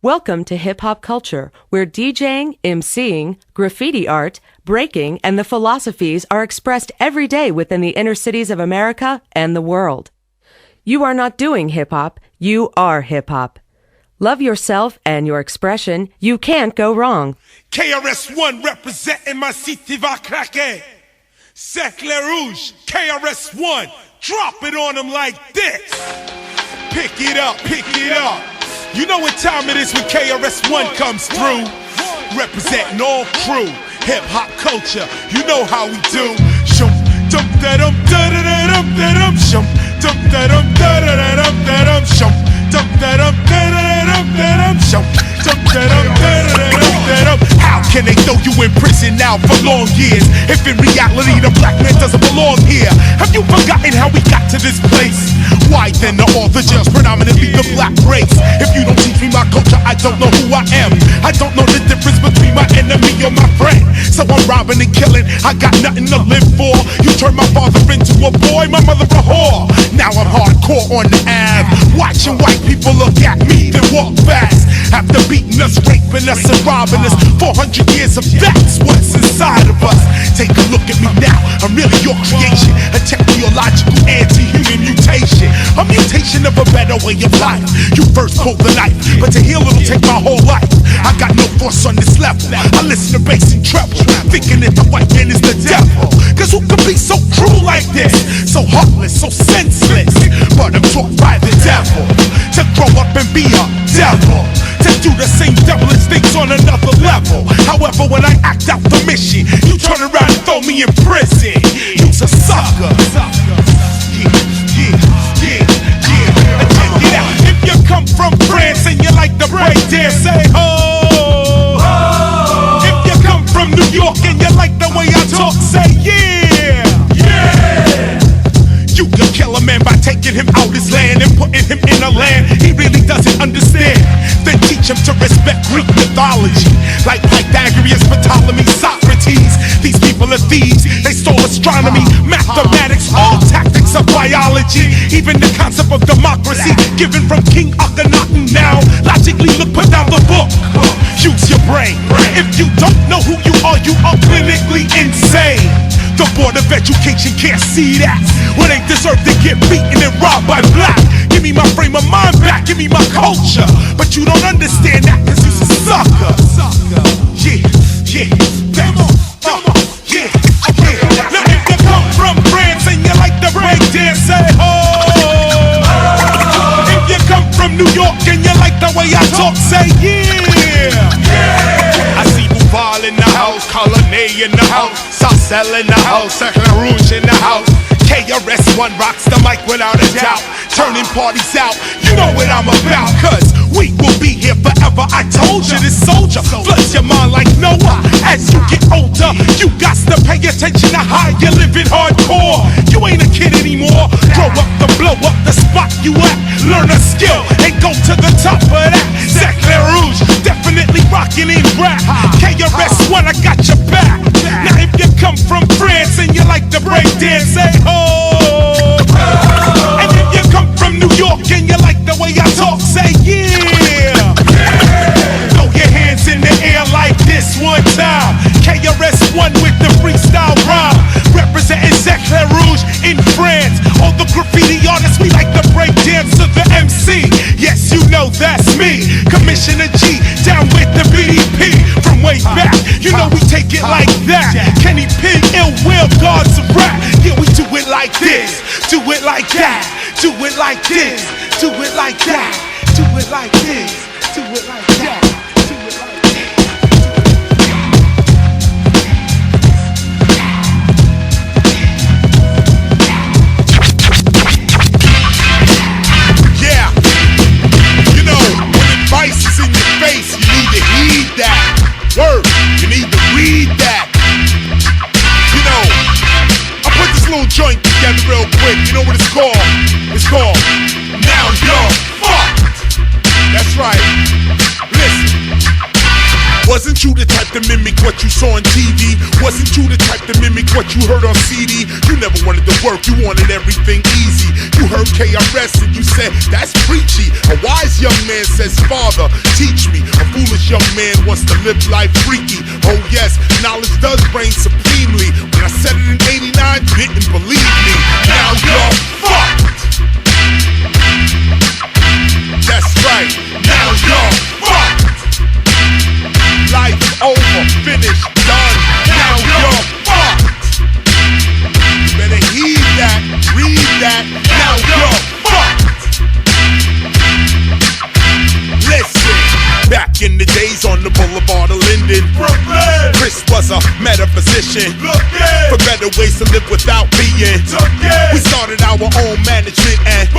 Welcome to Hip Hop Culture, where DJing, MCing, graffiti art, breaking, and the philosophies are expressed every day within the inner cities of America and the world. You are not doing hip hop, you are hip hop. Love yourself and your expression. You can't go wrong. KRS One representing ma cité va craquer. C'est le rouge, KRS One. Drop it on them like this. Pick it up, pick it up. You know what time it is when KRS One comes through. Representing all crew, hip hop culture. You know how we do. Shum dum da dum da da da dum da dum. Shum dum da dum da da da dum da dum. Shum dum da dum da da da dum da dum. Shum dum da dum da da da dum da dum. How can they throw you in prison now for long years if in reality the black man doesn't belong here? Have you forgotten how we got to this place? Why then are all the jails predominantly the black race? If you don't teach me my culture, I don't know who I am. I don't know the difference between my enemy or my friend. So I'm robbing and killing, I got nothing to live for. You turned my father into a boy, my mother a whore. Now I'm hardcore on the Ave, watching white people look at me, then walk fast. After beating us, raping us, and robbing us, 400 years of that's what's inside of us. Take a look at me now, I'm really your creation, a technological anti-human mutation. A mutation of a better way of life. You first pulled the knife, but to heal it'll take my whole life. I got no force on this level. I listen to bass and treble, thinking that the white man is the devil. Cause who could be so cruel like this? So heartless, so senseless. But I'm taught by the devil to grow up and be a devil, to do the same devilish things on another level. However, when I act out the mission, you turn around and throw me in prison. You's a sucker. If you come from France and you like to break dance, say ho. If you come from New York and you like the way I talk, say yeah. You can kill a man by taking him out his land and putting him in a land he really doesn't understand. Then teach him to respect Greek mythology, like Pythagoras, Ptolemy, Socrates. These people are thieves, they stole astronomy, mathematics, all tactics of biology. Even the concept of democracy given from King Akhenaten. Now, logically look, put down the book. Use your brain. If you don't know who you are clinically insane. The Board of Education can't see that. Well, they deserve to get beaten and robbed by black. Give me my frame of mind back, give me my culture. But you don't understand that cause you's a sucker. Yeah, yeah, Now if you come from France and you like to break dance, say ho. If you come from New York and you like the way I talk, say yeah. I see Bouval in the house, Colonnade in the house, Sarcelle in the house, Cercle Rouge in the house. KRS One rocks the mic without a doubt, turning parties out, you know what I'm about. Cause we will be here forever, I told you. This soldier floods your mind like Noah. As you get older, you got to pay attention to how you're living hardcore. You ain't a kid anymore, grow up to blow up the spot you at. Learn a skill and go to the top of that. Cercle Rouge, definitely rocking in rap. KRS One, I got your back. Now if you come from France and you like to break dance, say ho. And if you come from New York and you like the way I talk, say yeah. Throw your hands in the air like this one time. KRS One with the freestyle rhyme, representing Cercle Rouge in France. All the graffiti artists, we like to break dance to the MC. Yes, you know that's me, Commissioner G, down with the BDP. From way back, you know we take it like that. Kenny P, Ill Will, Gods of Rap. Yeah, we do it like this, do it like that, do it like this, do it like that, do it like this, do it like that, do it like that. Yeah, you know, when advice is in your face, you need to heed that. Word, you need to read that. You know, I put this little joint together real quick. You know what it's called? It's called Now You're Fucked. That's right. Wasn't you the type to mimic what you saw on TV? Wasn't you the type to mimic what you heard on CD? You never wanted to work, you wanted everything easy. You heard KRS and you said, that's preachy. A wise young man says, Father, teach me. A foolish young man wants to live life freaky. Oh yes, knowledge does reign supremely. When I said it in 89, you didn't believe me. Now you're fucked. That's right, now you're fucked. Life over, finished, done. Now you're fucked. You better heed that, read that. Now you're fucked. Listen, back in the days on the boulevard of Linden, Brooklyn, Chris was a metaphysician, for better ways to live without being. We started our own management and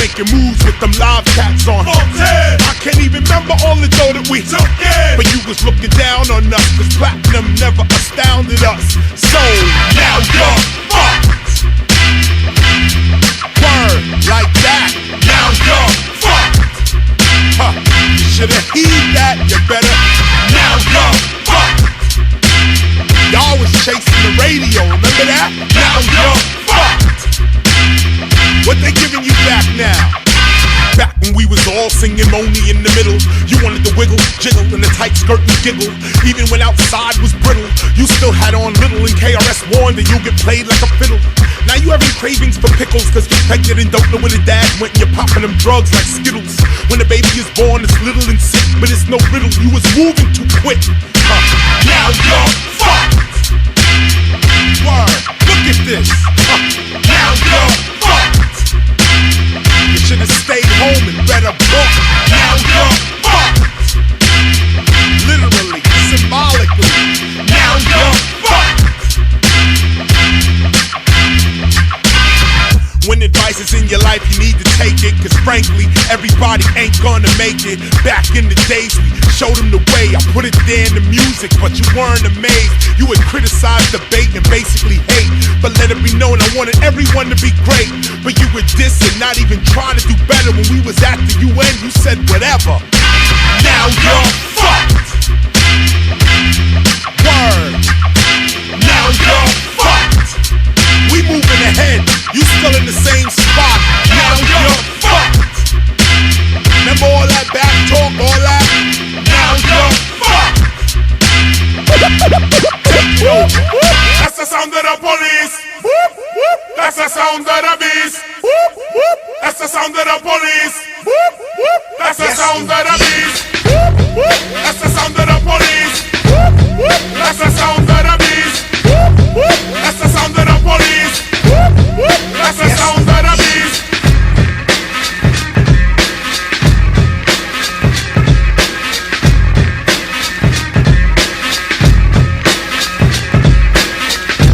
making moves with them live cats on. I can't even remember all the dough that we took, but you was looking down on us, cause platinum never astounded us. So now you're fucked. Word like that. Now you're fucked. Huh. You should've heed that. You better. Now you're fucked. Y'all was chasing the radio. Remember that? Now you're fucked. What they giving you back now? Back when we was all singing Moni in the middle, you wanted to wiggle, jiggle, in the tight skirt and giggle. Even when outside was brittle, you still had on little. And KRS warned that you'll get played like a fiddle. Now you having cravings for pickles, cause you're pregnant and don't know where the dad went, and you're popping them drugs like Skittles. When the baby is born, it's little and sick, but it's no riddle, you was moving too quick. Now you're fucked. Word, look at this. Now you're fucked. You should've stayed home and read a book. Now you're fucked. Literally, symbolically. Now you're fucked. When advice is in your life, you need to take it, cause frankly, everybody ain't gonna make it. Back in the days, we showed them the way. I put it there in the music, but you weren't amazed. You would criticize, debate, and basically hate. But let it be known, I wanted everyone to be great. But you were dissing, not even trying to do better. When we was at the UN, you said whatever. Now you're fucked. Word. Now you're fucked. We moving ahead, you still in the same spot. Now you're fucked. Remember all that back talk, all that? Now you're fucked. Take it over. That's the sound of the police. That's the sound of the beast. That's the sound of the police. That's the sound of the beast. That's the sound of the police. That's the sound of the beast. That's the sound of the police. That's the sound of the beast.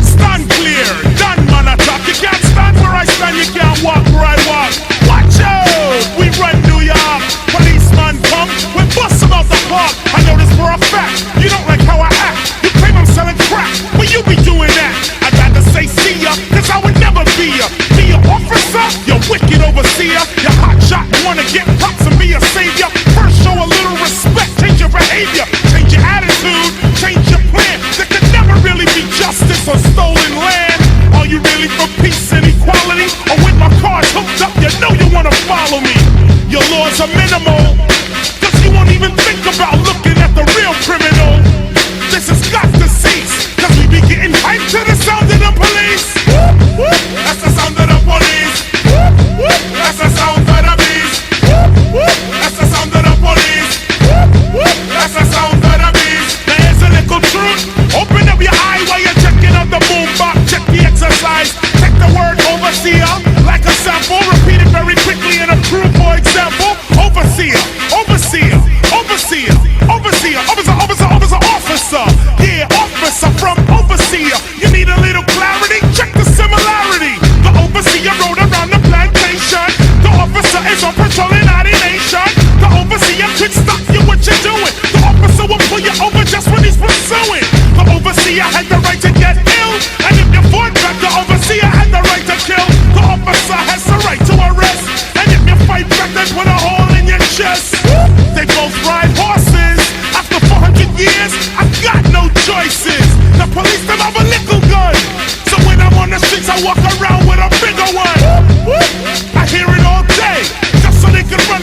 Stand clear, done man attack. You can't stand where I stand, you can't walk where I walk. Watch out, we run New York. Policeman come, we bust him out the park. I know this for a fact, you don't like how I act. You claim I'm selling crack, but you be doing that. I'd rather say see ya, cause I would never be ya. Be your officer, your wicked overseer. Your hot shot, wanna get props and be a savior. First show a little respect, change your behavior. Change your attitude, change your plan. There could never really be justice on stolen land. Are you really for peace and equality? Or with my cards hooked up, you know you wanna follow me. Your laws are minimal, cause you won't even think about looking at the real criminal. This has got to cease, cause we be getting hyped to the sound of the police. That's the sound of the police. That's the sound of the beast. That's the sound of the police. That's the sound of the beast. There's a little truth. Open up your eye while you're checking out the boombox. Check the exercise. Take the word overseer like a sample. Repeat it very quickly in a crew, for example. Overseer, overseer, overseer, overseer, officer, officer, officer, officer. Yeah, officer from overseer. You need a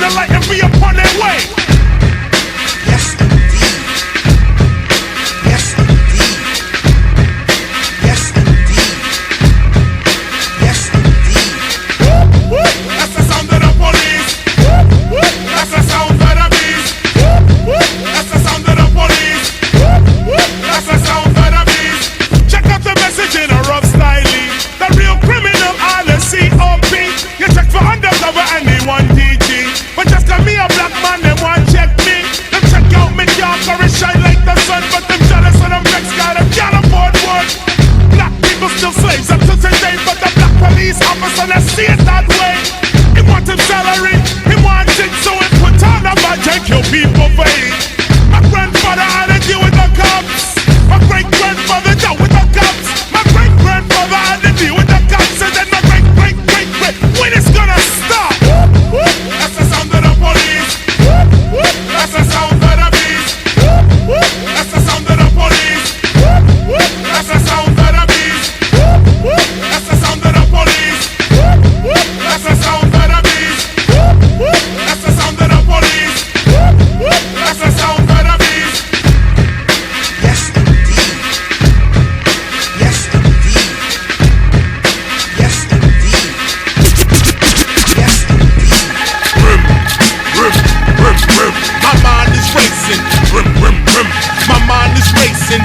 the light and be upon their way. Yes, indeed. Yes, indeed. Yes, indeed. Yes, indeed. That's the sound of the police. That's the sound of the beast. That's the sound of the police. That's the sound of the beast. Check out the message in a rough style. The real criminal on the COP. You check for undercover and they want DG. But just cause me a black man, they want check me. Them check out me car for it shine like the sun. But them jealous of them vex got them can't afford one. Black people still slaves up to today. But the black police officer, let's see it that way. He want him salary, he want it, so it put on a budget, kill people for it. My grandfather had to deal with the cops. My great-grandfather dealt with the cops. My great-grandfather had to deal with the cops. And then my great-great-great-great, when it's gonna stop? That's the sound of the police. That's the sound of the beast. That's the sound of the police. That's the sound of the beast. That's the sound of the police. That's the sound of the beast. That's the sound of the police. That's the sound of the beast. Yes, indeed. Yes, indeed. Yes, indeed. Yes, indeed. My mind is racing. My mind is racing.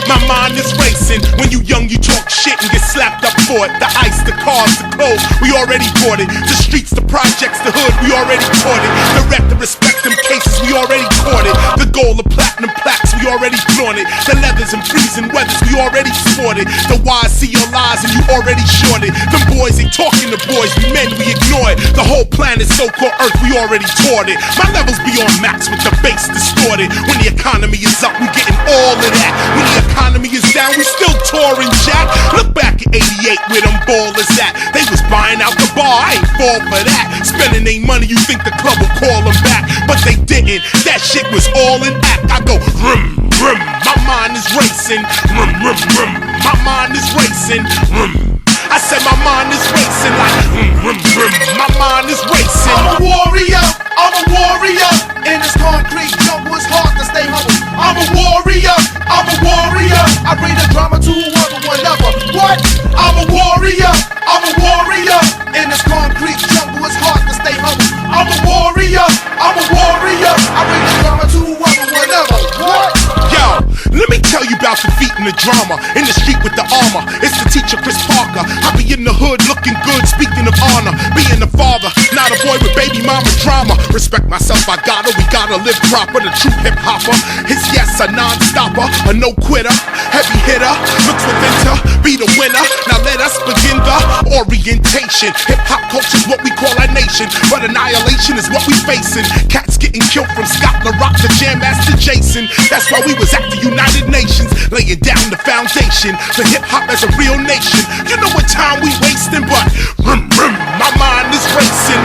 My mind is racing. When you young, you talk shit and get slapped up for it. The ice, the cars, the clothes, we already bought it. The streets, the projects, the hood, we already taught it. The rep, the respect, them cases, we already caught it. The gold, the platinum plaques, we already flaunt it. The leathers and freezing weathers, we already sported. The wise see your lies and you already shorted. Them boys ain't talking to boys, we men, we ignore it. The whole planet, so-called Earth, we already taught it. My levels be on max with the bass distorted. When the economy is up, we getting all of that. When the economy is down, we still touring, Jack. Look back at 88 where them ballers at. They was buying out the bar, I ain't fall for that. Spending their money, you think the club will call them back. But they didn't, that shit was all in act. I go, rum, rum, my mind is racing. Rum, rum, rum, my mind is racing. Rum. I said my mind is racing like my mind is racing. I'm a warrior, I'm a warrior. In this concrete jungle, it's hard to stay humble. I'm a warrior, I'm a warrior. I bring the drama to one another. What? I'm a warrior, I'm a warrior. In this concrete jungle, it's hard to stay humble. I'm a warrior, I'm a warrior. I bring the drama to one another. What? Yo, let me tell you about defeating the drama. In the street with the armor, it's the teacher Chris Parker. I be in the hood looking good, speaking of honor. Being a father, not a boy with baby mama drama. Respect myself, I gotta, we gotta live proper. The true hip hopper, his yes a non-stopper, a no quitter, heavy hitter, looks within to be the winner. Now let us begin the orientation. Hip hop culture's what we call our nation, but annihilation is what we facing. Cats getting killed from Scott LaRock to Jam Master Jason. That's why we was at the United Nations, laying down the foundation for hip hop as a real nation. You know what time we wasting, but my mind is racing.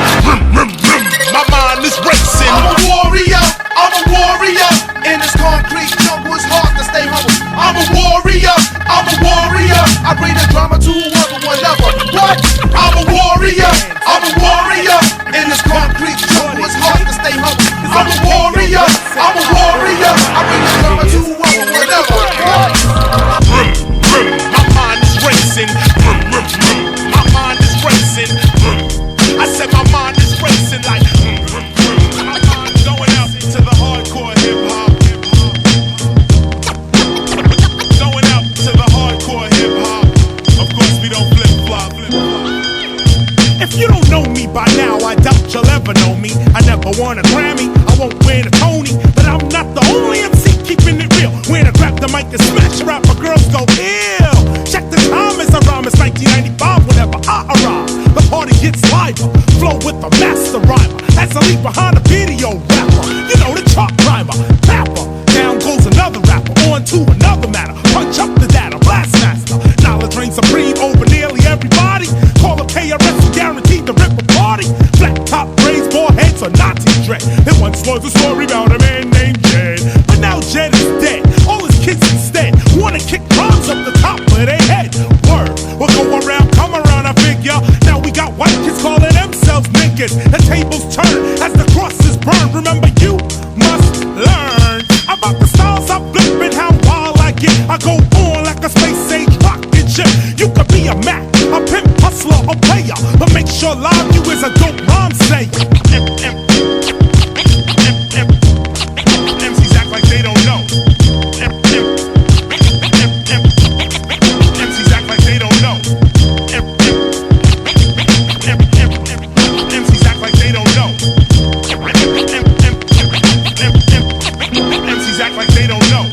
My mind is racing. I'm a warrior, I'm a warrior. In this concrete jungle, it's hard to stay humble. I'm a warrior, I'm a warrior. I bring the drama to one another. What? I'm a warrior, I'm a warrior. In this concrete jungle, it's hard to stay humble. I'm a warrior, I'm a warrior. I bring the drama to one another. What? My mind is racing. My mind is racing. I said my mind is racing like my mind's going out to the hardcore hip hop. Going out to the hardcore hip hop. Of course we don't flip flop. If you don't know me by now, I doubt you'll ever know me. I never won a Grammy, I won't win a Tony, but I'm not the only MC keeping it real. When I grab the mic and smash rapper, girls go ill. Check the time as I rhyme, it's 1995 whenever I arrive. The party gets liver, flow with a master rhymer. As I leave behind a video rapper, you know the chart climber, tapper. Down goes another rapper, on to another matter. Punch up the data, blast master. Knowledge reigns supreme over nearly everybody. Call up KRS and guaranteed to rip a party. Flat top braids, bald heads, or Nazi dread. There once was a story about a man named Jed, but now Jed is dead. All his kids instead wanna kick rhymes up the top of their head. Word, we'll go around, come around, I figure. Now we got white kids calling themselves niggas. The table's turn as the crosses burn. Remember, you must learn about the styles I flip and how wild I get. I go on like a space age rocket ship. You could be a Mac, a pimp, hustler, or player, but make sure live you is a dope rhyme sayer. MCs act like they don't know. MCs act like they don't know. MCs act like they don't know. MCs act like they don't know.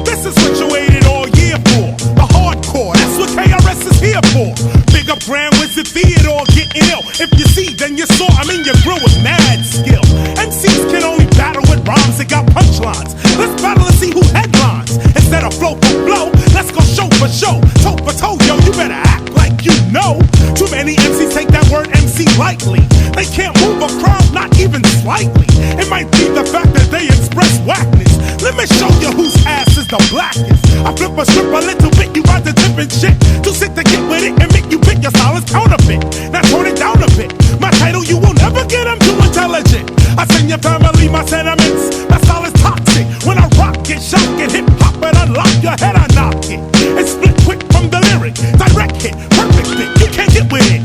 This is what you waited all year for. The hardcore, that's what KRS is here for. Big up Grand Wizard Theodore getting ill. If you see, then you saw. I mean, you grew with mad skill. MCs can only battle with rhymes that got punchlines. Let's battle and see who headlines. Instead of flow for flow, let's go show for show. Toe for toe, yo, you better act like you know. Too many MCs take that word MC lightly. They can't move a crowd, not even slightly. It might be the fact that they express whackness. Let me show you whose ass is the blackest. I flip a strip a little bit, you ride the tip and shit. Too sick to get with it and make you pick your style is counterfeit. Now tone it down a bit. My title, you will never get, I'm too intelligent. I send your family my sentiments. My style is toxic. When I rock it, shock it, hip hop and unlock your head, I knock it. It's split quick from the lyric. Direct hit, perfect fit, you can't get with it.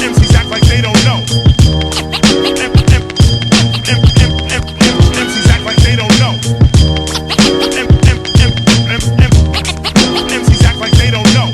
MCs act like they don't know. MCs act like they don't know. MCs act like they don't know.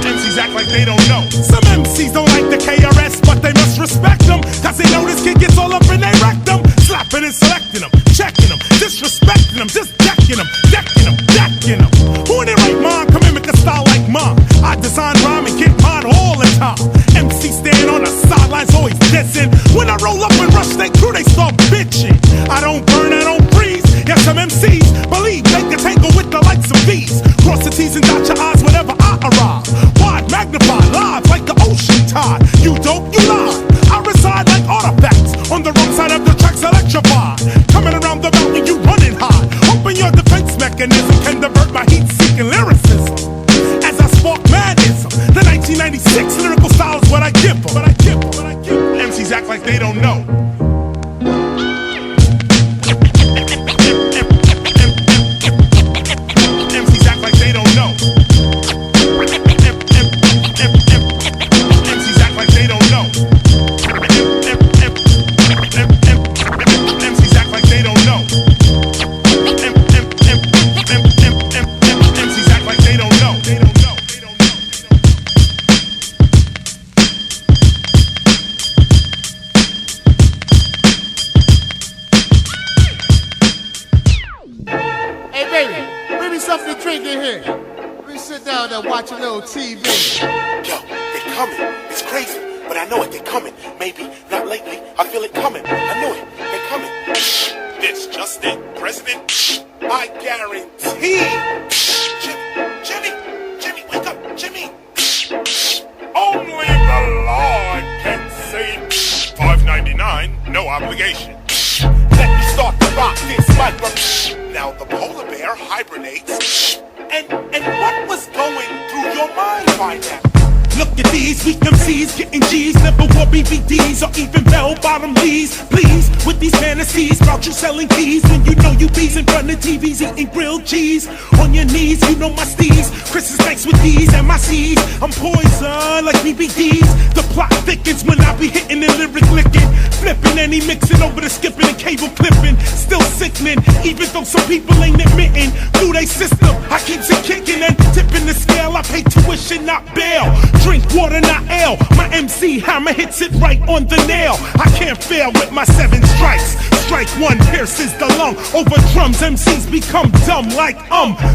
MCs act like they don't know. Some MCs don't like the KRS, but they must respect them, cause they know this kid gets all up in their rectum. Slapping and selecting them, checking them, disrespecting them, just decking them, decking them, decking them. Who in their right mind come in with a style like mine? I design rhyme and get mine all the time. MC stand on the sidelines always dissing. When I roll up and rush they crew, they start bitching. I don't burn, I don't freeze. Yes, some MCs believe they can tangle with the likes of these. Cross the T's and dot your I's whenever I arrive. Wide, magnified, live like the ocean tide. You dope, you lie. I reside like artifacts on the wrong side of the tracks electrified. Coming around the mountain, you running high. Hoping your defense mechanism can divert my heat-seeking lyricism. As I spark madism, the 1996 lyrical style is what I give them. MCs act like they don't know. MCs act like they don't know. MCs act like they don't know. MCs act like they don't know. MCs act like they don't know. They don't know. They don't know. Hey, baby, bring me something to drink in here. Let me sit down and watch a little TV. Yo, they coming. It's crazy, but I know it. They coming. Maybe not lately. I feel it coming. I know it. They coming. It's just it, President. I guarantee. Jimmy, wake up, Jimmy. Only the Lord can save. $5.99, no obligation. Let me start to rock this micro. Now the polar bear hibernates. And what was going through your mind right now? Look at these weak MCs getting G's, never wore BBDs or even bell-bottom Lees. Please, with these fantasies about you selling keys when you know you bees in front of TVs eating grilled cheese. On your knees, you know my steez. Chris is thanks with these and my C's. I'm poison like BBDs. The plot thickens when I be hitting and lyric licking, flipping and he mixing over the skipping and cable clipping. Still sickening, even though some people ain't admitting. Through they system, I keeps it kicking and tipping the scale. I pay tuition, not bail. Drink water, not ale. My MC hammer hits it right on the nail. I can't fail with my 7 strikes. Strike one pierces the lung. Over drums, MCs become dumb like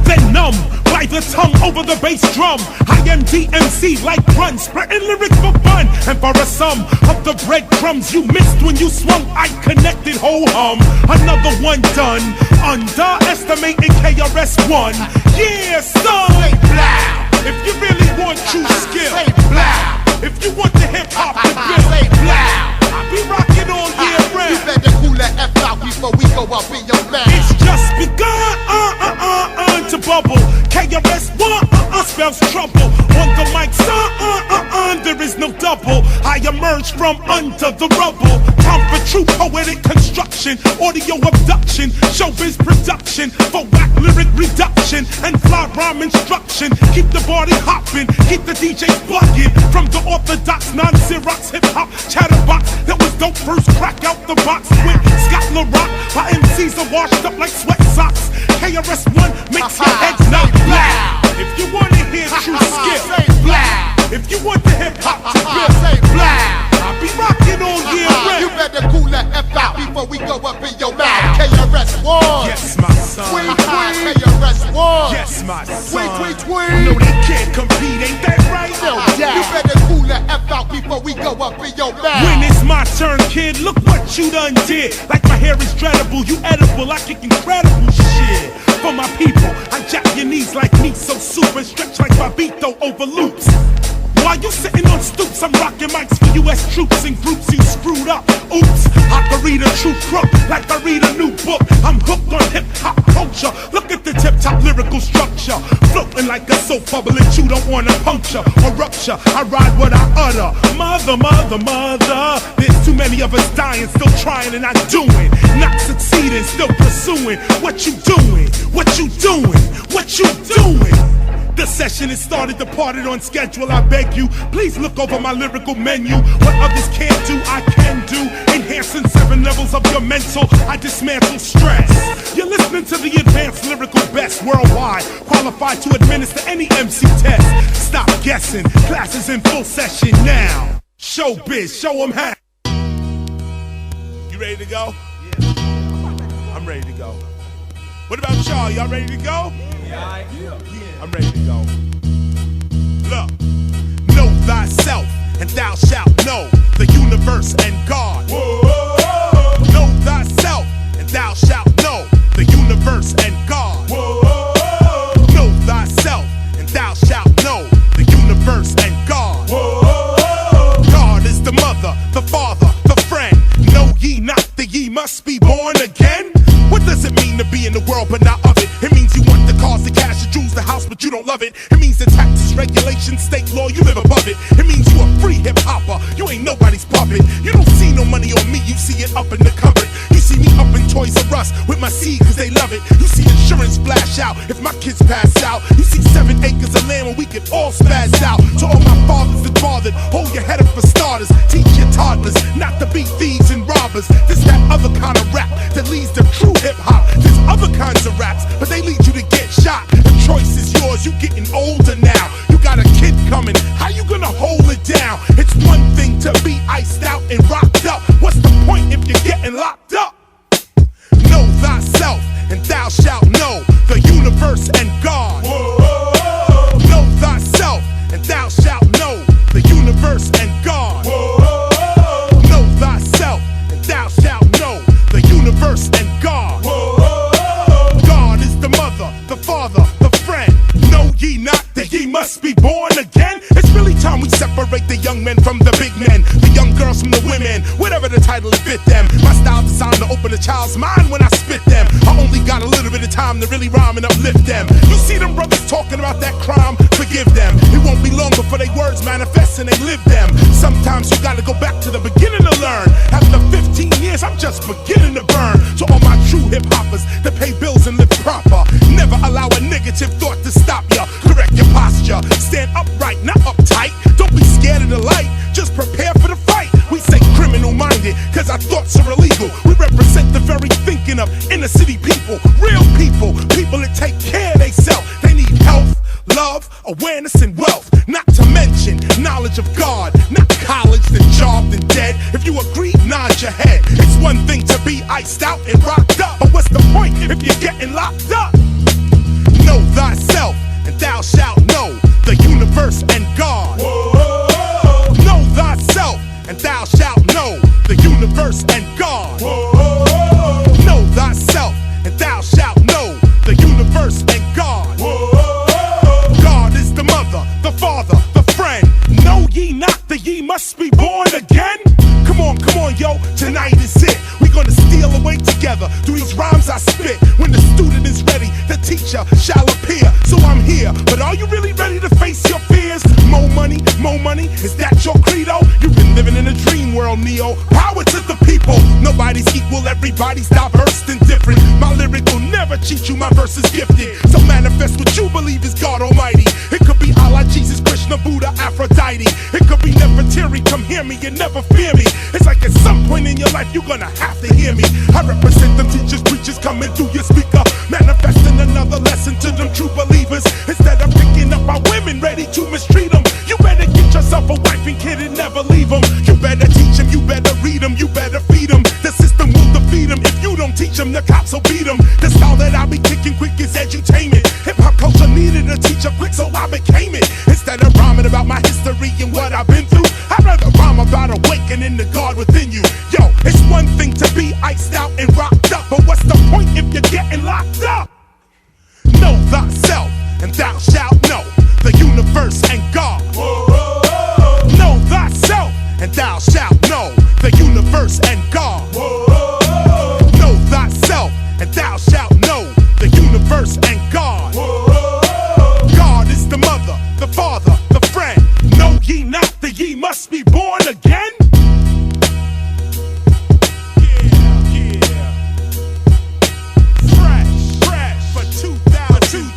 then numb by the tongue over the bass drum. I am DMC like run, spreading lyrics for fun and for a sum of the breadcrumbs you missed when you swung. I connected ho hum. Another one done. Underestimating KRS One. Yeah, son. Say blah. If you really want true skill, Say blah. if you want the hip hop to Say build, blah. I be rocking all year You round. better cool the F out before we go up in your mouth. It's just begun to bubble. KRS One spells trouble. trouble. On the mic, there is no double. I emerge from under the rubble. Time for true poetic construction, audio abduction, showbiz production, for whack lyric reduction, and fly rhyme instruction. Keep the party hopping, keep the DJs bugging. From the orthodox, non-Xerox, hip-hop, chatterbox that was dope first crack out the box with Scott LaRock. My MCs are washed up like sweat socks. KRS One makes your head knock black. If you want to hear true skill, say black. if you want the hip-hop to build, Say black. I'll be rocking all year You round. better cool that F out before we go up in your mouth. KRS One. Yes, my son. Tweet, tweet. KRS One. Yes, my son. Tweet, tweet, No, tweet. they can't compete, ain't that right? You better cool that F out before we go up in your mouth. When it's my turn, kid, look what you done did. Like my hair is dreadable, you edible, I kick incredible shit. For my people, I jack your knees like meat so soup and stretch like Babito over loops. While you sitting on stoops, I'm rocking mics for U.S. troops and groups you screwed up. Oops, I can read a true crook like I read a new book. I'm hooked on hip-hop culture. Look at the tip-top lyrical structure. Floating like a soap bubble that you don't want to puncture or rupture. I ride what I utter. Mother, mother, mother. There's too many of us dying, still trying and not doing. Not succeeding, still pursuing. What you doing? What you doing? What you doing? The session is started, departed on schedule. I beg you, please look over my lyrical menu. What others can't do, I can do. Enhancing 7 levels of your mental, I dismantle stress. You're listening to the advanced lyrical best worldwide, qualified to administer any MC test. Stop guessing, classes in full session now. Showbiz, show them how. You ready to go? I'm ready to go. What about y'all? Y'all ready to go? I'm ready to go. Look, know thyself, and thou shalt know the universe and God. Whoa. Know thyself, and thou shalt know the universe and God. Whoa. Know thyself, and thou shalt know the universe and God. Whoa. God is the mother, the father, the friend. Know ye not that ye must be born again? What does it mean to be in the world but not of it? It means you want the cars, the cash, the jewels, the house, but you don't love it. It means the taxes, regulations, state law, you live above it. It means you a free hip-hopper, you ain't nobody's puppet. You don't see no money on me, you see it up in the cupboard. You see me up in Toys R Us with my seed cause they love it. You see insurance flash out if my kids pass out. You see 7 acres of land where we can all spaz out. To all my fathers that bothered, hold your head up for starters. Teach your toddlers not to be thieves and robbers. This that other kind of rap that leads to true hip-hop. There's other kinds of raps, but they lead you to get shot. The choice is yours, you getting older now. You got a kid coming, how you gonna hold it down? It's one thing to be iced out and rocked up. What's the point if you're getting locked up? Know thyself, and thou shalt know the universe and God. Whoa. Know thyself, and thou shalt know the universe and God. Whoa. Know thyself, and thou shalt know the universe and God. Whoa. God is the mother, the father, the friend. Know ye not that ye must be born again? It's really time we separate the young men from the big men, the young girls from the women, whatever the title fit them. My style designed to open a child's mind when I spit them. I only got a little bit of time to really rhyme and uplift them. You see them brothers talking about that crime, forgive them. It won't be long before they words manifest and they live them. Sometimes you gotta go back to the beginning to learn. After 15 years, I'm just beginning to burn. To all my true hip-hoppers that pay bills and live proper, never allow a negative thought to stop ya. Correct your posture, stand upright, not uptight. Don't be scared of the light, just prepare for the fight. We say criminal-minded, cause our thoughts are illegal. We represent the very thinking of inner city people, real people, people that take care of themselves. They need health, love, awareness, and wealth. Not to mention knowledge of God, not college, then job, then dead. If you agree, nod your head. It's one thing to be iced out and rocked up, but what's the point if you're getting locked up? Know thyself, and thou shalt know the universe and God. Whoa. Know thyself, and thou shalt know the universe and God. Whoa. Know thyself, and thou shalt know the universe and God. Whoa. God is the mother, the father, the friend. Know ye not that ye must be born again? Come on, yo, tonight is it. We gonna steal away together through these rhymes I spit. When the student is ready, the teacher shall appear. So I'm here, but are you really ready to Neo, power to the people. Nobody's equal, everybody's diverse and different. My lyric will never cheat you, my verse is gifted. So manifest what you believe is God Almighty. It could be Allah, Jesus, Krishna, Buddha, Aphrodite. It could be Nefertiti, come hear me and never fear me. It's like at some point in your life you're gonna have to hear me. I represent them teachers, preachers coming through your speaker, manifesting another lesson to them true believers. Instead of picking up our women ready to mistreat them, you better get yourself a wife and kid and never leave them. You better teach them, you better read them, you better feed them. The system will defeat them. If you don't teach them, the cops will beat them. The style that I be kicking quick is edutainment. Hip-hop culture needed a teacher quick, so I became it. Instead of rhyming about my history and what I've been through, I'd rather rhyme about awakening the God within you. Yo, it's one thing to be iced out and rocked up, but what's the point if you're getting locked up? Know thyself, and thou shalt know the universe and God. Know thyself, and thou shalt know the universe and God. Know thyself, and thou shalt know the universe and God. God is the mother, the father, the friend. Know ye not that ye must be born again? Fresh for 2002.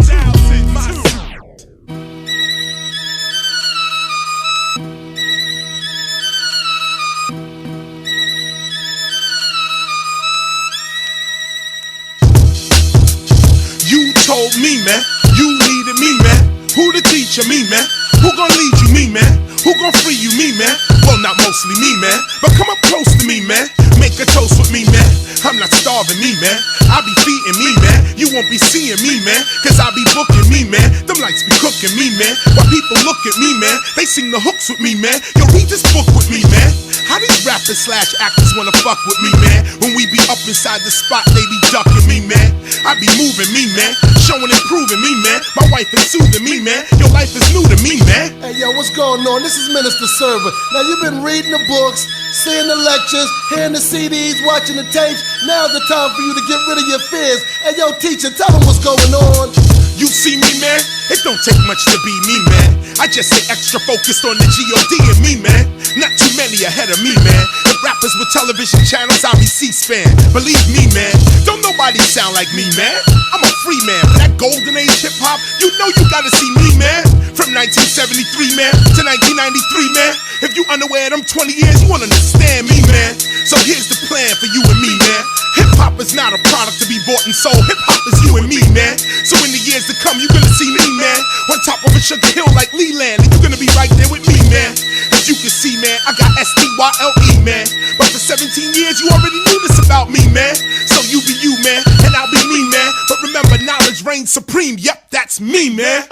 You told me, man, you needed me, man. Who the teacher, me, man? Who gon' lead you, me, man? Who gon' free you, me, man? Well, not mostly me, man, but come up close to me, man. Make a toast with me, man. I'm not starving me, man. I be feeding me, man. You won't be seeing me, man, cause I be booking me, man. Them lights be cooking me, man. While people look at me, man, they sing the hooks with me, man. Yo, read this book with me, man. How these rappers / actors wanna fuck with me, man? When we be up inside the spot, they be ducking me, man. I be moving me, man. Showing and proving me, man. My wife is soothing me, man. Your life is new to me, man. Hey, yo, what's going on? This is Minister Server. Now, you've been reading the books, seeing the lectures, hearing the CDs, watching the tapes. Now's the time for you to get rid of your fears. Hey, yo, teacher, tell them what's going on. You see me, man? It don't take much to be me, man. I just stay extra focused on the G.O.D. and me, man. Not too many ahead of me, man. If rappers with television channels, I'll be C-SPAN. Believe me, man, don't nobody sound like me, man. I'm a free man. For that golden age hip-hop, you know you gotta see me, man. From 1973, man, to 1993, man. If you unaware of them 20 years, you won't understand me, man. So here's the plan for you and me, man. Hip-hop is not a product to be bought and sold. Hip-hop is you and me, man. So in the years to come, you're gonna see me, man, on top of a sugar hill like Leland. And you're gonna be right there with me, man. As you can see, man, I got STYLE, man. But for 17 years, you already knew this about me, man. So you be you, man, and I'll be me, man. But remember, knowledge reigns supreme. Yep, that's me, man.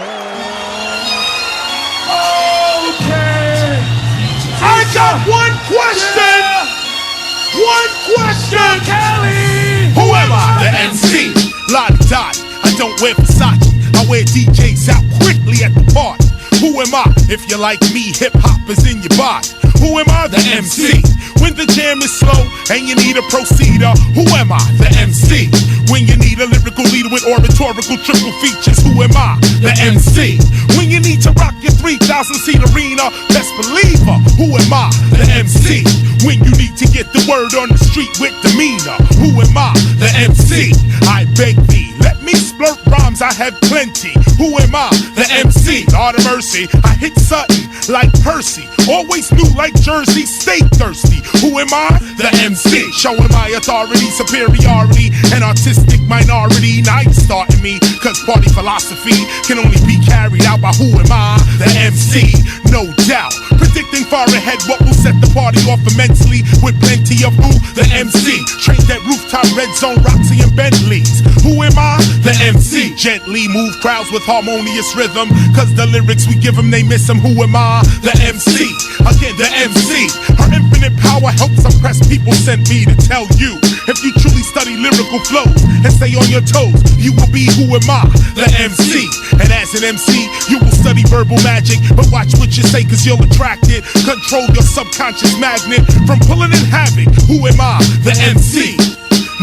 Okay. I got one question. One question, Kelly. Who am I? The MC. La-di-da-di. I don't wear Versace. I wear DJs out quickly at the party. Who am I? If you're like me, hip-hop is in your body. Who am I? The MC. When the jam is slow and you need a proceeder, who am I? The MC. When you need a lyrical leader with oratorical triple features, who am I? The MC. When you need to rock your 3,000-seat arena, best believer, who am I? The MC. When you need to get the word on the street with demeanor, who am I? The MC. I beg thee, let me splurt rhymes, I have plenty. Who am I? The MC. Lord of mercy, I hit something like Percy. Always new like Jersey, stay thirsty. Who am I? The MC. Showing my authority, superiority, and artistic minority. Now you starting me, cause party philosophy can only be carried out by who am I? The MC. No doubt. Predicting far ahead what will set the party off immensely with plenty of who? The MC. Trained at rooftop, red zone, Roxy and Bentleys. Who am I? The MC. Gently move crowds with harmonious rhythm, cause the lyrics we give them, they miss them. Who am I? The MC. Again, the MC. Her infinite power helps oppress people, sent me to tell you. If you truly study lyrical flows and stay on your toes, you will be who am I? The MC. And as an MC, you will study verbal magic, but watch what you say cause you'll attract it. Control your subconscious magnet from pulling in havoc. Who am I? The MC.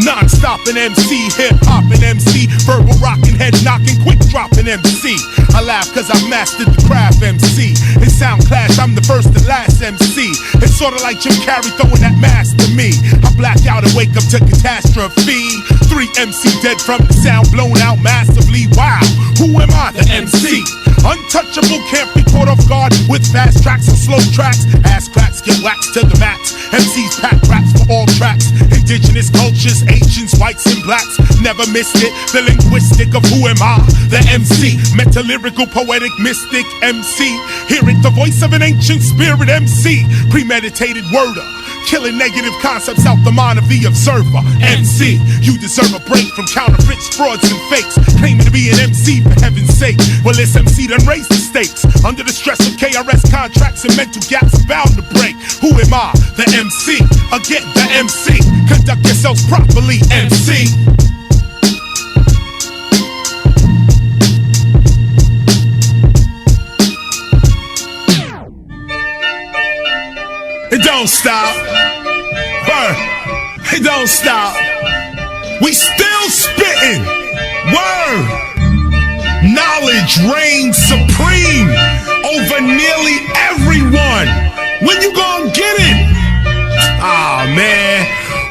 Non-stopping MC, hip-hopping MC, verbal rocking, head knocking, quick dropping MC. I laugh cause I mastered the craft MC. In sound clash, I'm the first and last MC. It's sorta like Jim Carrey throwing that mask to me. I black out and wake up to catastrophe. 3 MC dead from the sound blown out massively. Wow, who am I? The MC. Untouchable, can't be caught off guard with fast tracks and slow tracks. Ass cracks get waxed to the max. MCs pack raps for all tracks. Indigenous cultures, Asians, whites and blacks. Never missed it. The linguistic of who am I? The MC. Meta-lyrical, poetic, mystic MC. Hear it, the voice of an ancient spirit MC. Premeditated worder. Killing negative concepts out the mind of the observer. MC, you deserve a break from counterfeits, frauds, and fakes. Claiming to be an MC for heaven's sake. Well, this MC done raised the stakes. Under the stress of KRS contracts and mental gaps bound to break. Who am I? The MC. Again, the MC. Conduct yourselves properly, MC. It don't stop. It don't stop. We still spitting. Word. Knowledge reigns supreme over nearly everyone. When you gonna get it? Ah, man.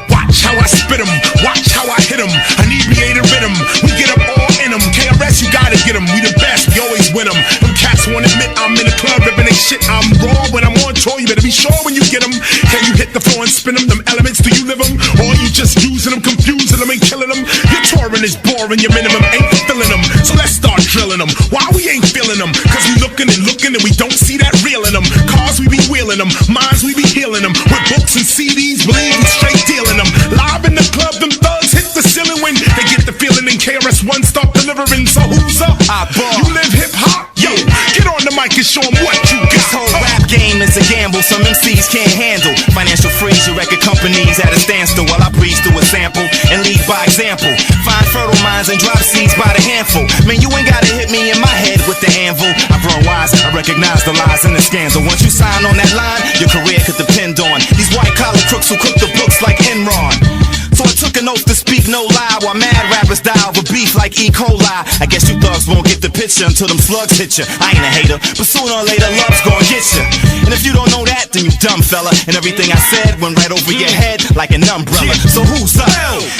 Watch how I spit 'em. Watch how I hit 'em. Inebriated rhythm. We get up all in 'em. KRS, you gotta get 'em. We the best. We always win 'em. Them cats won't admit I'm in the club ripping they shit. I'm raw when I'm on tour. You better be sure when you get 'em. Can you hit the floor and spin 'em? Them elements, do you live 'em? Or you just using them, confusing them and killing them? Your touring is boring. Your minimum ain't fulfilling them. So let's start drilling them. Why we ain't feeling them? Cause we looking and we don't see that real in them. Cars we be wheeling them. Minds we be healing them. With books and CDs, believe we straight dealing them. Live in the club, them thugs hit the ceiling when they get the feeling in KRS One start delivering. So who's up? You live hip hop? Yo, get on the mic and show them what you got. This whole rap game is a gamble some MCs can't handle. Financial freeze, your record companies at a standstill while I breeze through a sample and lead by example. Find fertile minds and drop seeds by the handful. Man, you ain't gotta hit me in my head with the anvil. I've grown wise, I recognize the lies and the scandal. Once you sign on that line, your career could depend on these white collar crooks who cook the books like Enron. So I took an oath to speak no lie while mad rappers die over beef like E. coli. I guess you thugs won't get the picture until them slugs hit you. I ain't a hater, but sooner or later love's gonna get you. And if you don't know that, then you dumb fella. And everything I said went right over your head like an umbrella. So who's up?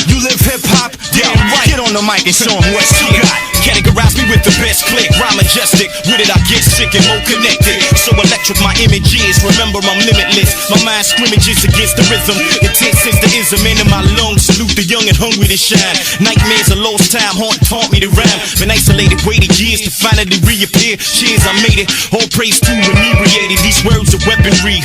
You live hip hop? Yo, get on the mic and show them what you got. Categorize me with the best click, rhyme majestic. With it I get sick and more connected. So electric my image is, remember I'm limitless. My mind scrimmages against the rhythm. Intense since the ism in my lungs. Salute the young and hungry to shine. Nightmares of lost time haunt me to rhyme. Been isolated, waited years to finally reappear. Cheers, I made it. All praise to inebriated. These words are weaponry.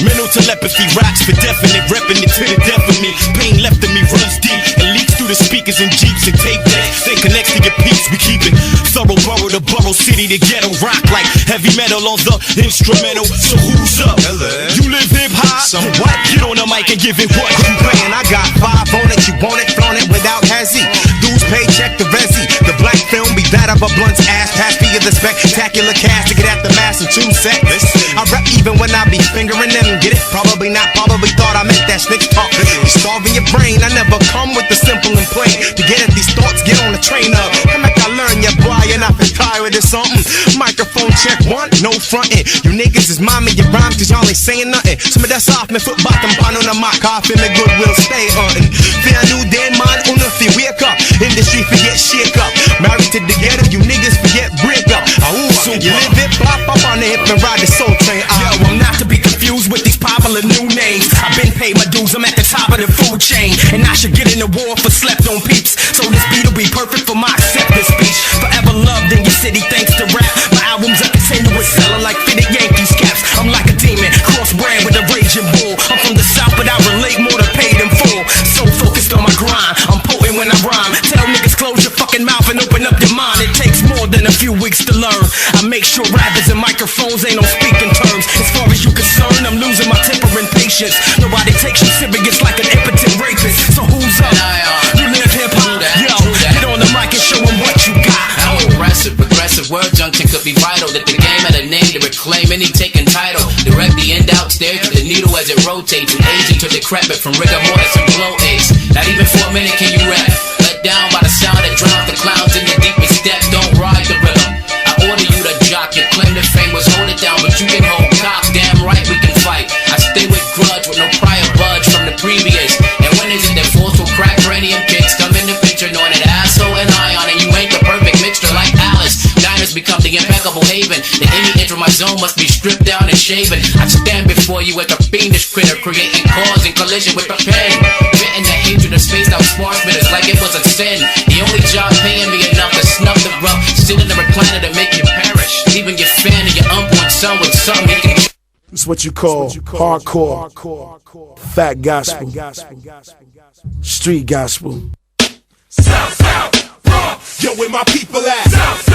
Mental telepathy, rocks for definite. Repping it to the death of me. Pain left in me runs deep and leaks through the speakers and jeeps and tape decks. Then connects to your peaks. We keep it thorough, borough to borough, city to ghetto. Rock like heavy metal on the instrumental. So who's up? Hello. You live hip hop? Somewhat. Get on the mic and give it what you paying. I got 5 on it, you want it, flaunt it without hezzy. Dudes paycheck the resi. The black film be that of a blunt's ass. Pass via the spectacular cast to get at the Massachusetts. I rap even when I be fingering them. Get it? Probably not, probably thought I meant that snitch talk. You starving your brain, I never come with the simple and plain. To get at these thoughts, get on the train up. Come back, I learn your boy, and I've been tired of something. Microphone check 1, no frontin'. You niggas is miming your rhymes cause y'all ain't saying nothing. Some of that soft man, foot bottom, pan on the mic, off in the goodwill, stay hunting. Fear new day, man, unofi, wake up. Industry forget shake up. Married to the ghetto, you niggas forget break up. So you live hip hop, up on the hip and ride the soul train. Yo, I'm not to be confused with these popular new names. I've been paid my dues, I'm at the top of the food chain. And I should get in the war for slept on peeps. So this beat'll be perfect for my acceptance speech. Forever loved in your city thanks to rap. My albums are continuous seller like fitted Yankees caps. I'm like a demon, crossbred with a raging bull. I'm from the south but I relate more to paid in full. So focused on my grind, I'm potent when I rhyme. Tell niggas close your fucking mouth and open up your mind. It takes more than a few weeks to learn. I make sure rappers and microphones ain't on speaking terms. As far as you concerned, I'm losing my temper and patience. Nobody takes you serious like an impotent rapist. So who's up? You live hip hop? Yo, get on the mic and show them what you got. I'm progressive word junction could be vital. That the game had a name to reclaim any taken title. Direct the end out, stare to the needle as it rotates. An agent to decrepit from rigor mortis and blow aches. Not even 4 minute Any inch of my zone must be stripped down and shaven. I stand before you as a fiendish critter, creating cause and collision with a pen. Written the hatred of spaced out smart spitters like it was a sin. The only job paying me enough to snuff the rough, sit in the recliner to make you perish. Even your fan and your unborn son with something he can. It's what you call hardcore, fat gospel, street gospel. South, raw. Yo, where my people at? South,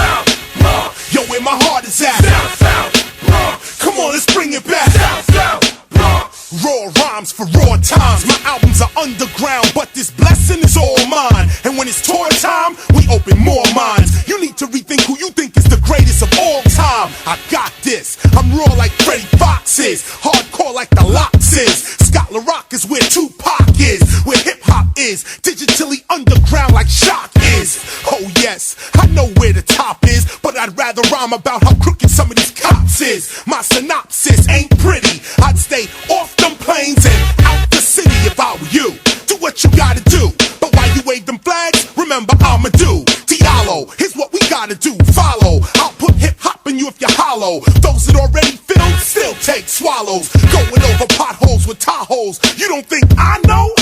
raw. Yo, where my heart is at? South, raw. Come on, let's bring it back. South, raw. Raw rhymes for raw times. My albums are underground, but this blessing is all mine. And when it's tour time, we open more minds. You need to rethink who you think is the greatest of all time. I got this. I'm raw like Freddie Fox is, hardcore like the Lox is. Scotland Rock is where Tupac is, where hip hop is, digitally underground like Shock is. Oh yes, I know where the top is, but I'd rather rhyme about how crooked some of these cops is. My synopsis ain't pretty. I'd stay off them planes and out the city if I were you. Do what you gotta do, but while you wave them flags, remember I'ma do. Diallo, here's what we gotta do. Follow, I'll put hip hop in you if you're hollow. Those that already filled still take swallows. Going over potholes with Tahoes. You don't think I know?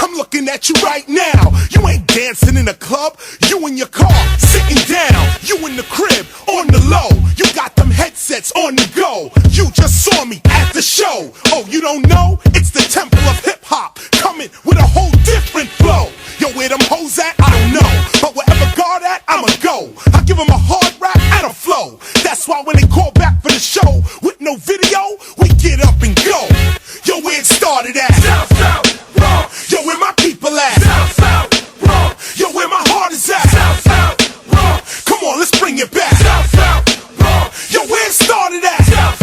I'm looking at you right now. You ain't dancing in a club. You in your car, sitting down. You in the crib, on the low. You got them headsets on the go. You just saw me at the show. Oh, you don't know? It's the temple of hip hop, coming with a whole different flow. Yo, where them hoes at? I don't know. But wherever God at, I'ma go. I give them a hard rap and a flow. That's why when they call back for the show with no video, we get up and go. Yo, where it started at? South, raw. Yo, where my people at? South, raw. Yo, where my heart is at? South, raw. Come on, let's bring it back. South, raw. Yo, where it started at? South,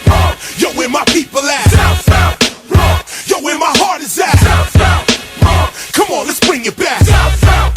raw. Yo, where my people at? South, raw. Yo, where my heart is at? South, raw. Come on, let's bring it back. South, raw.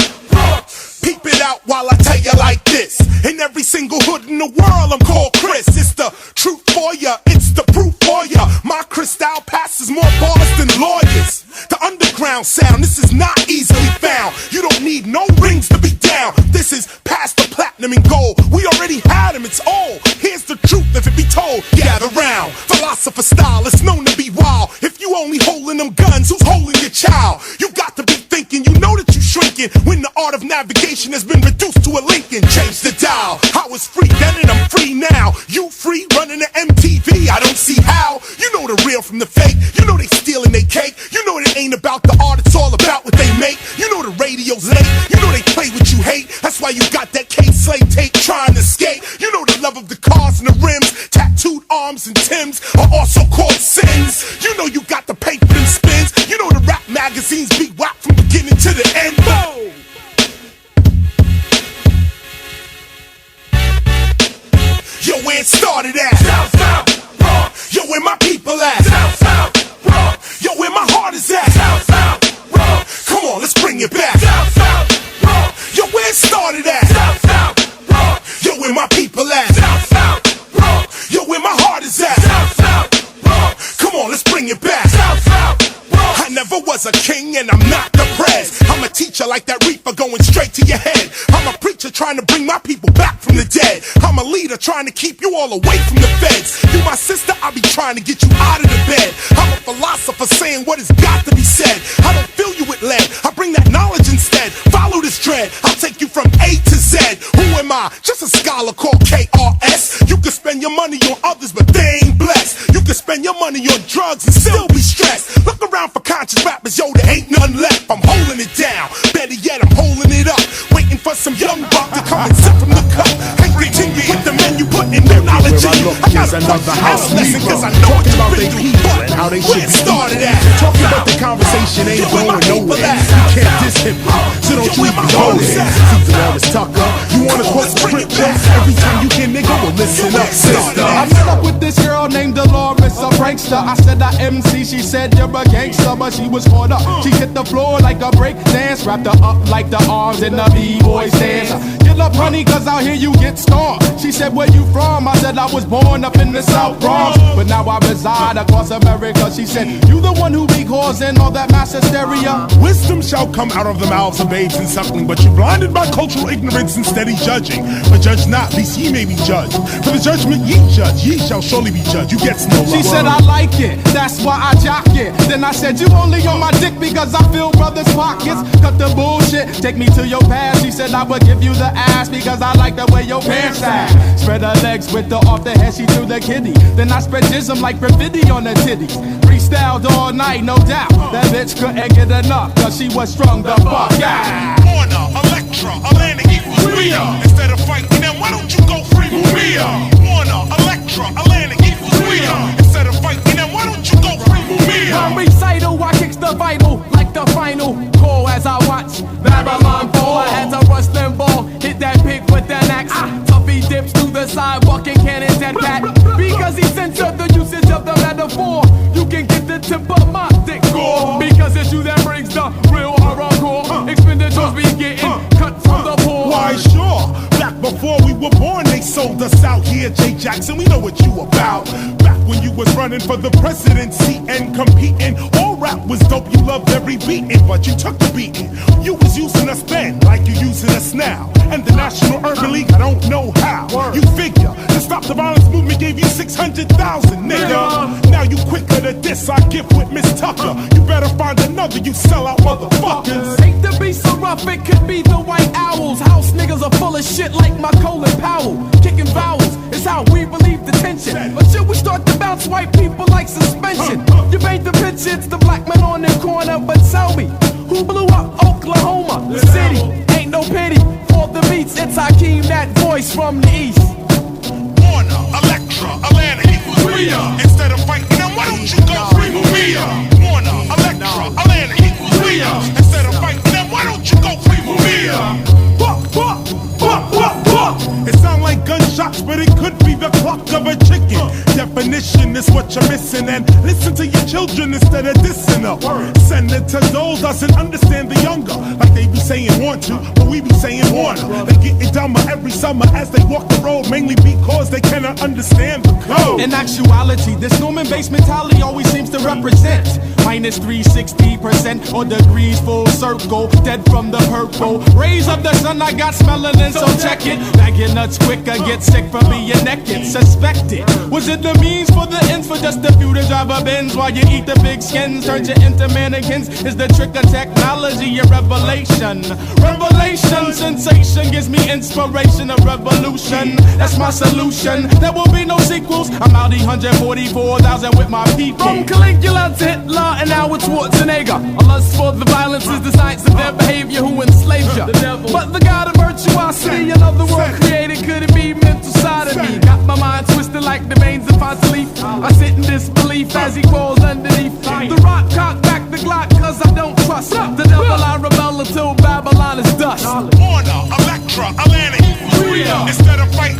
Peep it out while I tell you like this. In every single hood in the world, I'm called Chris. It's the truth for ya, it's the proof for ya. My crystal passes more bars than lawyers. The underground sound, this is not easily found. You don't need no rings to be down. This is past the platinum and gold. We already had them, it's old. Here's the truth if it be told. Gather round, philosopher style, it's known to be wild. If you only holding them guns, who's holding your child? You got to be thinking, you know that you shrinking when the art of navigation has been reduced to a Lincoln. Change the dial. I was free then and I'm free now. You free running the MTV? I don't see how. You know the real from the fake. You know they stealing they cake. You know it ain't about the art, it's all about what they make. You know the radio's late. You know they play what you hate. That's why you got that K-Slate tape trying to skate. You know the love of the cars and the rims, tattooed arms and Timbs are also called sins. You know you got to pay for them spins. You know the rap magazines be whack from beginning to the end. Boom! Yo, where it started at? South, raw. Yo, where my people at? South, raw. Yo, where my heart is at? South, raw. Come on, let's bring it back. South, raw. Yo, where it started at? South, raw. Yo, where my people at? South, raw. Yo, where my heart is at? South, raw. Come on, let's bring it back. South, raw. I never was a king and I'm not the prez. I'm a teacher like that reaper going straight to your head. I'm a preacher trying to bring my people back from the dead. I'm a leader trying to keep you all away from the feds. You my sister, I be trying to get you out of the bed. I'm a philosopher saying what has got to be said. I don't fill you with lead, I bring that knowledge instead. Follow this dread, I'll take you from A to Z. Who am I? Just a scholar called KRS. You can spend your money on others, but they ain't blessed. You can spend your money on drugs and still be stressed. Look around for conscious rappers, yo, there ain't none left. I'm holding it down, better yet, I'm holding it up. Waiting for some young buck to come and sip from the cup. Can't continue with the menu, putting no knowledge in you. I got another house lesson, cause I know what you've been through. But how they where it started at? Talking about the conversation ain't going nowhere. You can't diss hip hop, so don't you even go there. See Dolores Tucker, you wanna quote scripture? Every time you hear nigga, well listen up, sister. I met up with this girl named Dolores, a prankster. I said I MC, she said you're a gangster, but she was caught up. She hit the floor like a break dance, wrapped her up like the arms in the B-boys dance. Get Hold up, honey, cause out here you get stormed. She said, where you from? I said, I was born up in the South Bronx, but now I reside across America. She said, you the one who be causing all that mass hysteria. Wisdom shall come out of the mouths of babes and suckling, but you blinded by cultural ignorance and steady judging. But judge not, lest ye may be judged. For the judgment ye judge, ye shall surely be judged. You get no love. She said, I like it, that's why I jock it. Then I said, you only on my dick because I fill brothers' pockets. Cut the bullshit, take me to your past. She said, I would give you the ass because I like the way your pants sag. Spread her legs with the off the head, she threw the kitty. Then I spread jism like graffiti on her titties. Freestyled all night, no doubt. That bitch couldn't get enough, cause she was strung the fuck out. Warner, Electra, Atlantic equals Rhea. Instead of fighting them, why don't you go free Maria? Warner, Electra, Atlantic equals Rhea. Instead of fighting them, why don't you go free Maria? My recital, I kicks the vital like the final call as I watch Babylon fall. I had to rush them ball, hit that pig with an axe. Tuffy dips through the sidewalk and cannon that bat. Because he censored the usage of the metaphor. You can get the tip of my dick gore. Because it's you that brings the real hardcore. Expenditures be getting cut from the poor. Why sure, back before we were born they sold us out here, Jay Jackson, we know what you about. Back when you was running for the presidency and competing, all rap was dope, you loved every beating, but you took the beating. You was using us then, like you using us now. And the National Urban League, I don't know how. You figure, to stop the violence movement gave you 600,000, nigga. Now you quicker to diss our gift with Miss Tucker. You better find another, you sell out motherfuckers. Hate to be so rough, it could be the White Owls. House niggas are full of shit like my Colin Powell. Kicking vowels is how we relieve the tension. But should we start to bounce white people like suspension? You paint the picture, it's the black man on the corner. But tell me, who blew up Oklahoma? The city, ain't no pity for the beats. It's Hakeem, that voice from the east. Warner, Electra, Atlantic equals Rhea. Instead of fighting them, why don't you go free Maria? Warner, Electra, Atlantic equals Rhea. Instead of fighting them, why don't you go free Maria? It sound like gunshots, but it could be the cluck of a chicken. Definition is what you're missing, and listen to your children instead of dissing them. Senator Dole doesn't understand the younger, like they be saying want to, but we be saying wanna. They get it dumber every summer as they walk the road, mainly because they cannot understand the code. In actuality, this Norman-based mentality always seems to represent minus 360% or degrees full circle, dead from the purple rays of the sun. I got melanin, so check it. Bag your nuts quicker, get sick from being naked. Suspect it. Was it the means for the ends for just a few to drive a Benz while you eat the big skins? Turn you into mannequins. Is the trick of technology a revelation? Revelation, sensation gives me inspiration of revolution. That's my solution. There will be no sequels. I'm out 144,000 with my people. From Caligula to Hitler and now it's Schwarzenegger. A lust for the violence is the science of their behavior who enslaved you. But the God of virtuosity, another world created, could it be mental side of me? Got my mind twisted like the veins of Leaf. I sit in disbelief as he crawls underneath. The rock cock back the Glock cause I don't trust the devil. I rebel until Babylon is dust. Warner, Electra, Atlantic equals Rhea. Instead of fighting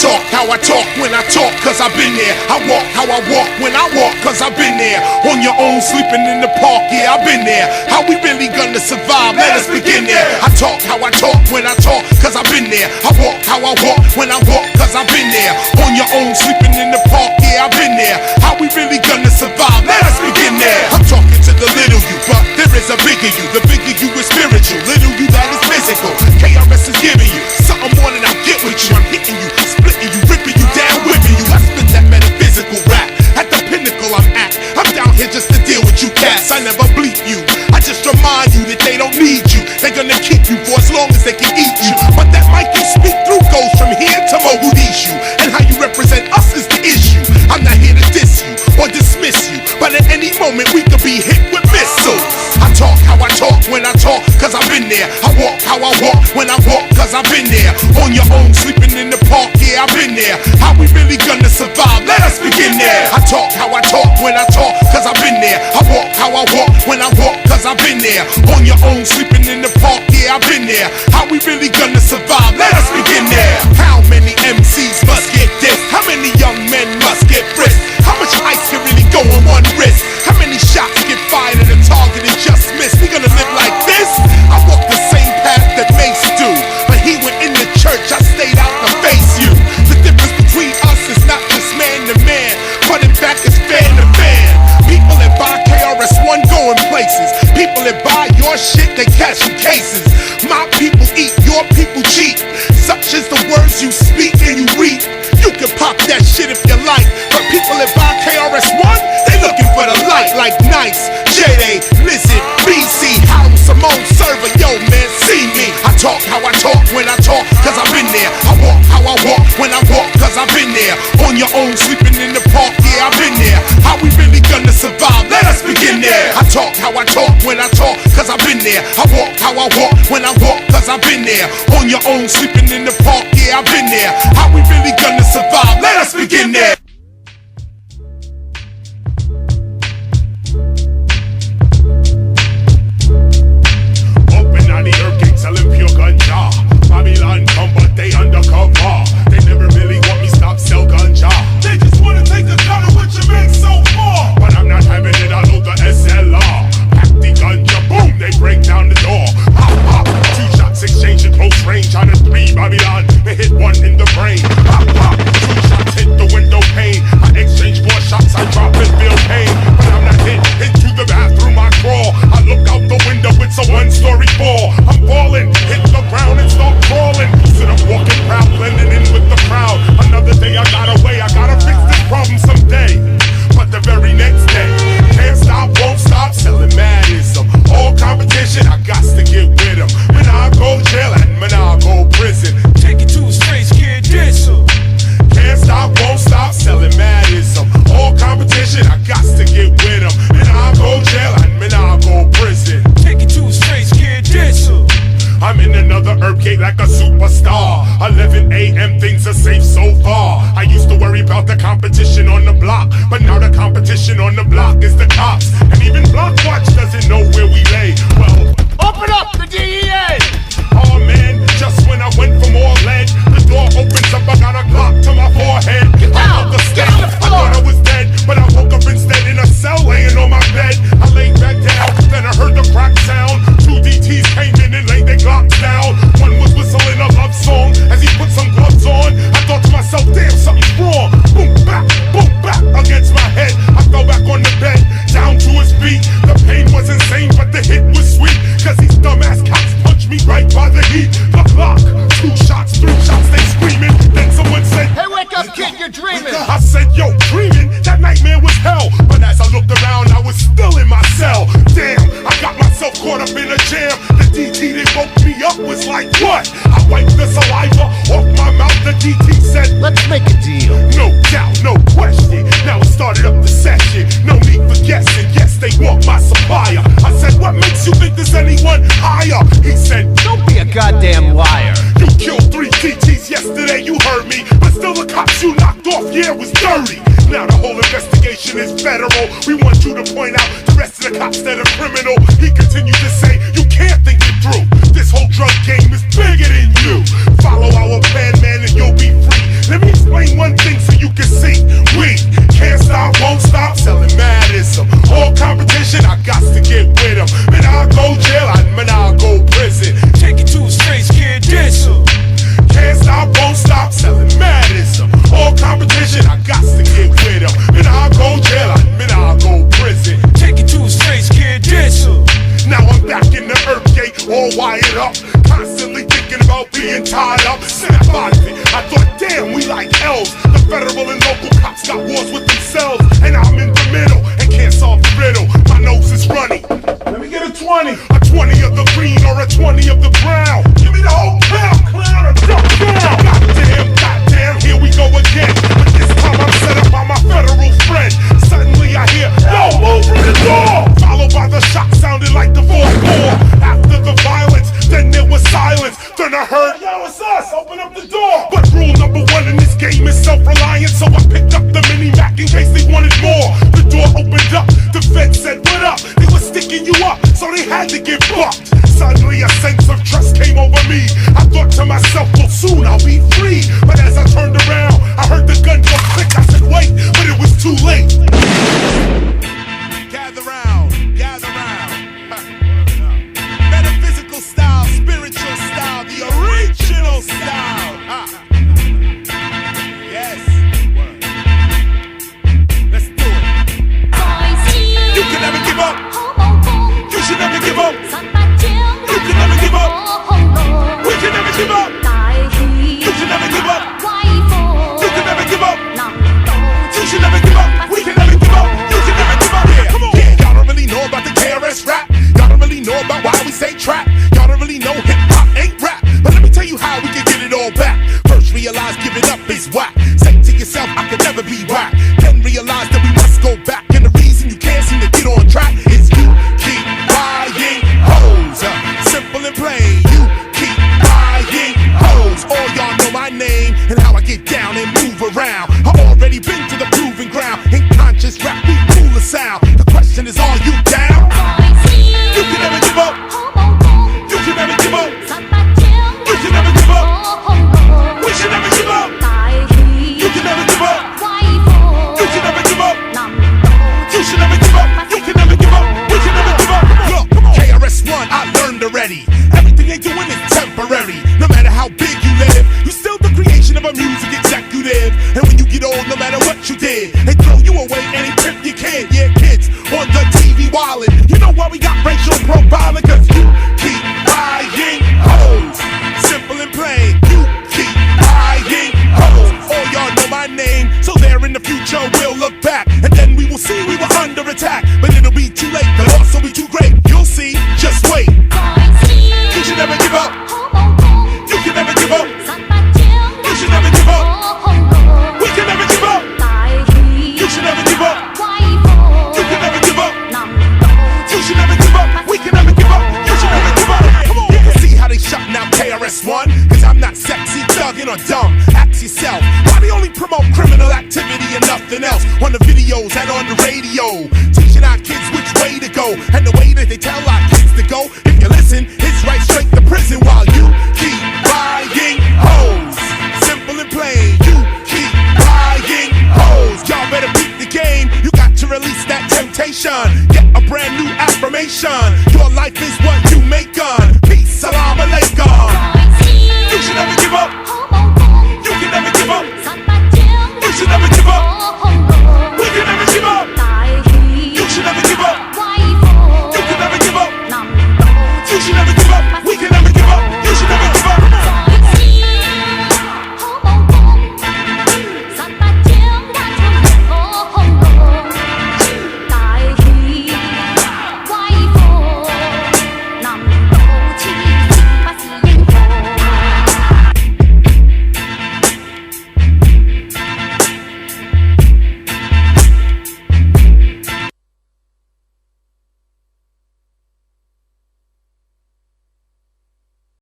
talk how I talk when I talk, cause I've been there. I walk how I walk when I walk, cause I've been there. On your own, sleeping in the park, yeah, I've been there. How we really gonna survive? Let us begin there. I talk how I talk when I talk, cause I've been there. I walk how I walk when I walk, cause I've been there. On your own, sleeping in the park, yeah, I've been there. How we really gonna survive? Let us begin there. I'm talking to the little you, but there is a bigger you. The bigger you is spiritual, little you that is physical. KRS is giving you something more than I'll get with you. I'm hitting you, splitting you, ripping you down, whipping you. I spit that metaphysical rap. At the pinnacle I'm at. I'm down here just to deal with you cats. I never bleep you. I just remind you that they don't need you. They're gonna keep you for as long as they can eat you. But that mic you speak through goes from here to Mogadishu. And how you represent us is the issue. I'm not here to diss you or dismiss you, but at any moment we could be hit with missiles. I talk how I talk when I talk, cause I've been there. I walk how I walk when I walk, cause I've been there. On your own, sleeping in the park, yeah, I've been there. How we really gonna survive? Let us begin there. I talk how I talk when I talk, cause I've been there. I walk how I walk when I walk, cause I've been there. On your own, sleeping in the park, yeah, I've been there. How we really gonna survive? Let us begin there. How many MCs must get this? How many young men must places. People that buy your shit, they catch some cases. My people eat, your people cheat. Such is the words you speak and you read. You can pop that shit if you like, but people that buy KRS One, they looking for the light. Like Nice, J-Day, Lizard, BC, Howell, Simone, Server. Yo man, see me. I talk how I talk when I talk, cause I've been there. I walk how I walk when I walk, cause I've been there. On your own, sleeping in the park, yeah, I've been there. How we really gonna survive? Let us begin there. I talk how I talk when I talk, cause I've been there. I walk how I walk when I walk, cause I've been there. On your own, sleeping in the park, yeah, I've been there. How we really gonna survive? Let us begin there. Open on the earth gate, selling pure ganja. Babylon come, but they undercover. They never really want me stop sell ganja. They just wanna take the cut of what you make so far. But I'm not having it, I load the SLR. Pack the ganja, boom, they break down the door. Pop, pop, 2 shots exchanging close range on a 3 Babylon. They hit 1 in the brain. Pop, pop, 2 shots hit the window pane. I exchange 4 shots, I drop and feel pain. But I'm not hit into the bathroom, I crawl. I look out the window, it's a 1-story fall. I'm falling, hit the ground and start crawling. Sit up walking proud, blending in with the crowd. Another day I got away, I gotta fix this problem someday. But the very next day, can't stop, won't stop, selling madism. All competition, I got to get with them. When I go jail and when I go prison. Take it to a straight scared dish. Can't stop, won't stop, selling madism. All competition, I got to get with them. When I go jail and when I go prison. Take it to a straight scared dish. I'm in another herb cake like a superstar. 11 a.m. things are safe so far. I used to worry about the competition on the block, but now the competition on the block is the cops. And even Blockwatch doesn't know where we lay. Well, open up the DEA! Oh man, just when I went for more lead, the door opens up, I got a Glock to my forehead. I felt the stench, I thought I was dead, but I woke up instead in a cell laying on my bed. I laid back down, then I heard the crack sound. 2 DTs came in and laid their Glocks down. One was whistling a love song as he put some gloves on. I thought to myself, damn, something's wrong. Boom, back against my head. I fell back on the bed, down to his feet. The pain was insane, but the hit was sweet, cause these dumbass cops punched me right by the heat. The clock, 2 shots, 3 shots, they screaming. Then someone said, hey, wake up, kid, you're dreaming. I said, yo, dreaming? That nightmare was hell. But as I looked around, I was still in my cell. Damn, I got myself caught up in a jam. The DT that woke me up was like, what? I wiped the saliva off my mouth. The DT said, let's make a deal. No doubt, no question. Now it started up the session. No need for guessing. Yes, they want my supplier. I said, what makes you think there's anyone higher? He said, don't be a goddamn liar. You killed 3 DTs yesterday, you heard me. But still the cops you knocked off, yeah, was dirty. Now the whole investigation is federal. We want you to point out the rest of the cops that are criminal. He continued to say, you can't think it through. This whole drug game is bigger than you. Follow our plan, man, and you'll be free. Let me explain one thing so you can see. We can't stop, won't stop, selling madism. All competition, I got to get with them. When I go jail, and when I go prison. Take it to a straight scared dish. Can't stop, won't stop, selling madism. All competition, I got to get with them. When I go jail, and when I go prison. Take it to a straight scared dish. Now I'm back in the herb gate, all wired up. Constantly thinking about being tied up. Snap out of it, I thought, damn, we like elves. The federal and local cops got wars with themselves. And I'm in the middle, and can't solve the riddle. My nose is runny. Let me get a 20. A 20 of the green or a 20 of the brown. Give me the whole pound, clown, or drop down. Goddamn, here we go again. But this time I'm set up by my federal friend. Suddenly I hear, yo, move from the door. Followed by the shot sounding like the 4-4. After the violence, then there was silence. Then I heard, yo, it's us, open up the door. But rule number 1 in this game is self-reliance. So I picked up the mini-Mac in case they wanted more. The door opened up, the feds said, what up? They were sticking you up, so they had to get bucked. Suddenly a sense of trust came over me. I thought to myself, well soon I'll be free. But as I turned around, I heard the gun go click. I said wait, but it was too late. Gather round, gather round. Metaphysical style, spiritual style, the original style. Yes. Let's do it. You can never give up. ready. Everything they doing is temporary. No matter how big you live, you still the creation of a music executive. And when you get old, no matter what you did, they throw you away and they pimp your kid. Yeah, kids on the TV wildin'. You know why we got racial profiling? Cause you keep buying hoes. Simple and plain, you keep buying hoes. All y'all know my name, so there in the future we'll look back, and then we will see we were under attack. But it'll be too late, the loss will be too great. You'll see, just wait. You should never give up. You can never give up. You should never give up. We can never give up. You should never give up. You can never give up. You should never give up. We can never give up. You should never give up. Come on. You can see how they shutting out KRS One, cause I'm not sexy, thuggin' or dumb. Ask yourself, why they only promote criminal activity and nothing else on the videos and on the radio, teaching our kids which way to go and the way that they tell our kids to go. If you listen, it's right straight to prison while you keep buying hoes. Simple and plain, you keep buying hoes. Y'all better beat the game. You got to release that temptation. Get a brand new affirmation. Your life is what you make on.